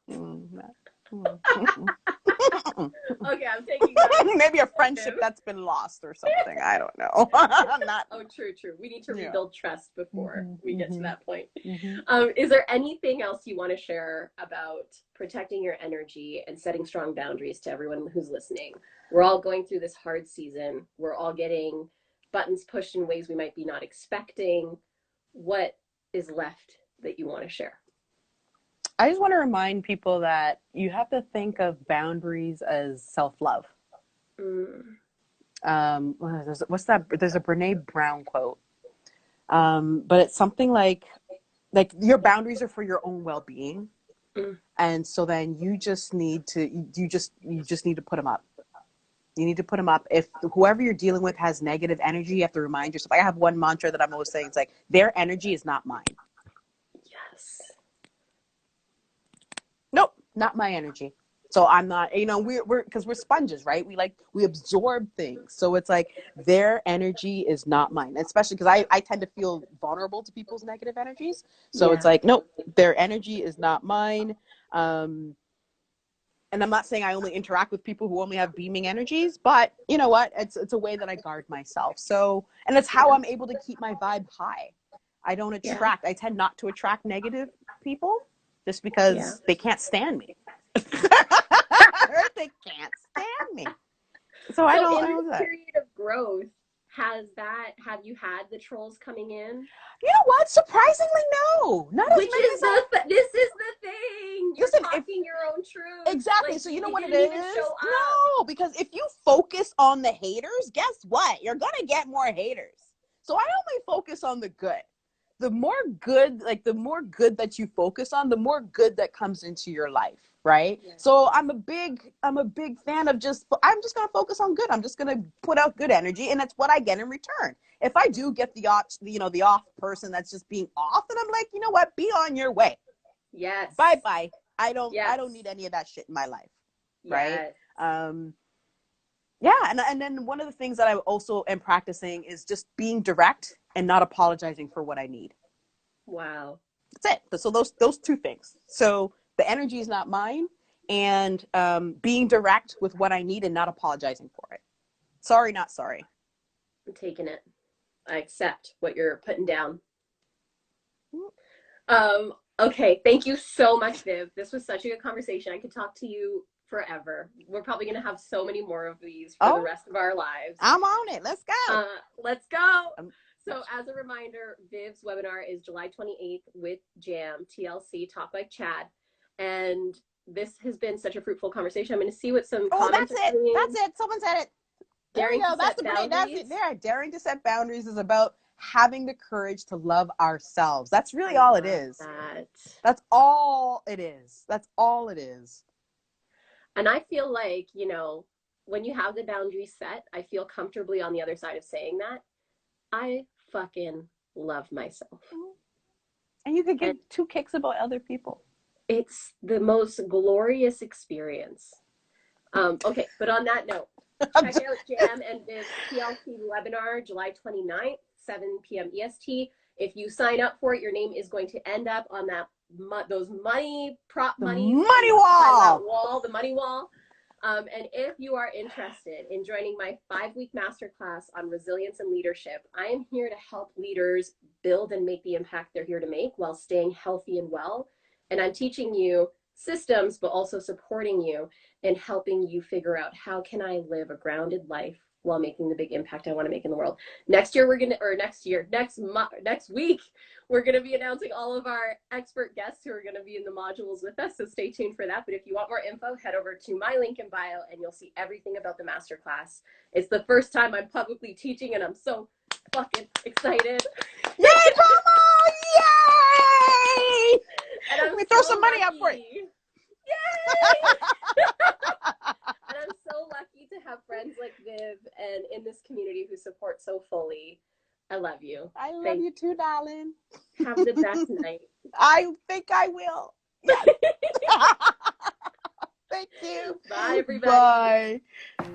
C: Okay, I'm taking that.
B: Maybe a friendship that's been lost or something. I don't know.
C: Oh, true. We need to rebuild trust before we get to that point. Is there anything else you want to share about protecting your energy and setting strong boundaries to everyone who's listening? We're all going through this hard season. We're all getting buttons pushed in ways we might be not expecting. What is left that you want to share?
B: I just want to remind people that you have to think of boundaries as self-love. What's that? There's a Brene Brown quote. But it's something like your boundaries are for your own well-being. And so then you just need to put them up. You need to put them up. If whoever you're dealing with has negative energy, you have to remind yourself. I have one mantra that I'm always saying. It's like, their energy is not mine.
C: Yes.
B: Nope, not my energy. So I'm not, we're because we're sponges, right? We absorb things. So it's like, their energy is not mine, especially because I tend to feel vulnerable to people's negative energies. So it's like, nope, their energy is not mine. And I'm not saying I only interact with people who only have beaming energies, but you know what? It's a way that I guard myself. So, and it's how I'm able to keep my vibe high. I tend not to attract negative people just because they can't stand me. They can't stand me. So I don't
C: in this period of growth, have you had the trolls coming in?
B: You know what? Surprisingly, no. Not as many as
C: this is the thing. You're talking your own truth.
B: Exactly. Like, so you know what it is? No, because if you focus on the haters, guess what? You're going to get more haters. So I only focus on the good. The more good that you focus on, the more good that comes into your life, right? Yeah. So I'm a big fan of I'm just going to focus on good. I'm just going to put out good energy, and that's what I get in return. If I do get the off person that's just being off, then I'm like, you know what? Be on your way.
C: Yes.
B: Bye. I don't need any of that shit in my life. Right?
C: Yes.
B: And then one of the things that I also am practicing is just being direct and not apologizing for what I need.
C: Wow.
B: That's it. So those two things. So the energy is not mine, and being direct with what I need and not apologizing for it. Sorry, not sorry.
C: I'm taking it. I accept what you're putting down. Okay. Thank you so much, Viv. This was such a good conversation. I could talk to you forever. We're probably going to have so many more of these for the rest of our lives.
B: I'm on it. Let's go.
C: Let's go. So as a reminder, Viv's webinar is July 28th with Jam, TLC, Talk Like Chad. And this has been such a fruitful conversation. I'm going to see what some comments
B: are saying. That's it. Someone said it. There you go. That's it. There. Daring to set boundaries is about having the courage to love ourselves. That's really all it is. That's all it is. That's all it is.
C: And I feel like, when you have the boundaries set, I feel comfortably on the other side of saying that. I fucking love myself.
B: And you could give two kicks about other people.
C: It's the most glorious experience. Okay, but on that note, check out Jam and Viv's TLC webinar, July 29th, 7 p.m. EST. If you sign up for it, your name is going to end up on those money wall. And if you are interested in joining my 5-week masterclass on resilience and leadership, I am here to help leaders build and make the impact they're here to make while staying healthy and well. And I'm teaching you systems, but also supporting you and helping you figure out, how can I live a grounded life while making the big impact I want to make in the world. Next week, we're going to be announcing all of our expert guests who are going to be in the modules with us. So stay tuned for that. But if you want more info, head over to my link in bio and you'll see everything about the masterclass. It's the first time I'm publicly teaching and I'm so fucking excited.
B: Yay, Mama! Yay!
C: And
B: we throw some money up for it.
C: Yay! And I'm so lucky to have friends like Viv and in this community who support so fully. I love you.
B: I love you too, darling.
C: Have the best night.
B: I think I will. Yes. Thank you.
C: Bye, everybody.
B: Bye.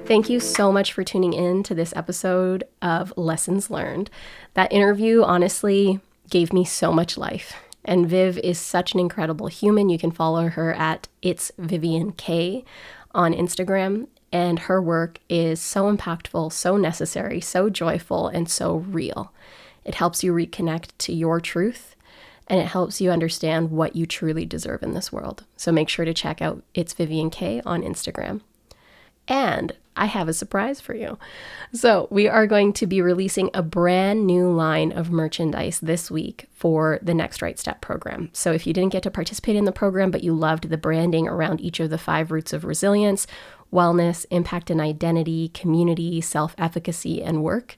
A: Thank you so much for tuning in to this episode of Lessons Learned. That interview honestly gave me so much life. And Viv is such an incredible human. You can follow her at It's Vivian K on Instagram. And her work is so impactful, so necessary, so joyful, and so real. It helps you reconnect to your truth, and it helps you understand what you truly deserve in this world. So make sure to check out It's Vivian K on Instagram. And I have a surprise for you. So we are going to be releasing a brand new line of merchandise this week for the Next Right Step program. So if you didn't get to participate in the program, but you loved the branding around each of the 5 roots of resilience, wellness, impact and identity, community, self-efficacy, and work.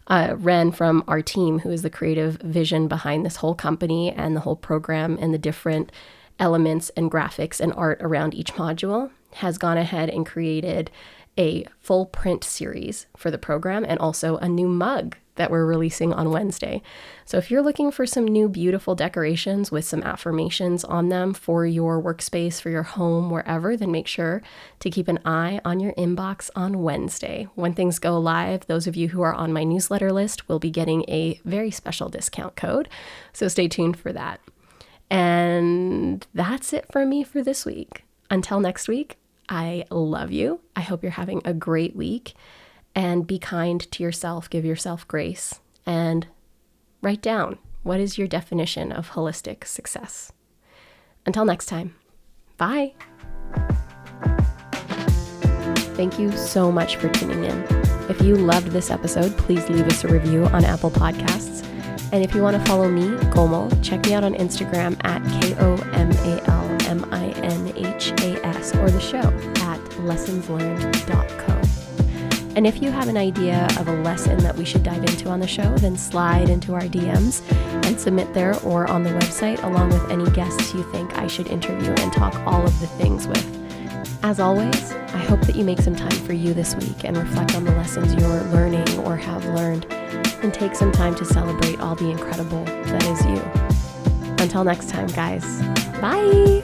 A: Ren from our team, who is the creative vision behind this whole company and the whole program and the different elements and graphics and art around each module, has gone ahead and created a full print series for the program and also a new mug that we're releasing on Wednesday. So if you're looking for some new beautiful decorations with some affirmations on them for your workspace, for your home, wherever, then make sure to keep an eye on your inbox on Wednesday. When things go live, those of you who are on my newsletter list will be getting a very special discount code. So stay tuned for that. And that's it from me for this week. Until next week, I love you. I hope you're having a great week, and be kind to yourself, give yourself grace, and write down, what is your definition of holistic success? Until next time, bye. Thank you so much for tuning in. If you loved this episode, please leave us a review on Apple Podcasts. And if you want to follow me, Komal, check me out on Instagram at KOMALMINHAS, or the show at lessonslearned.co. And if you have an idea of a lesson that we should dive into on the show, then slide into our DMs and submit there or on the website, along with any guests you think I should interview and talk all of the things with. As always, I hope that you make some time for you this week and reflect on the lessons you're learning or have learned, and take some time to celebrate all the incredible that is you. Until next time, guys. Bye!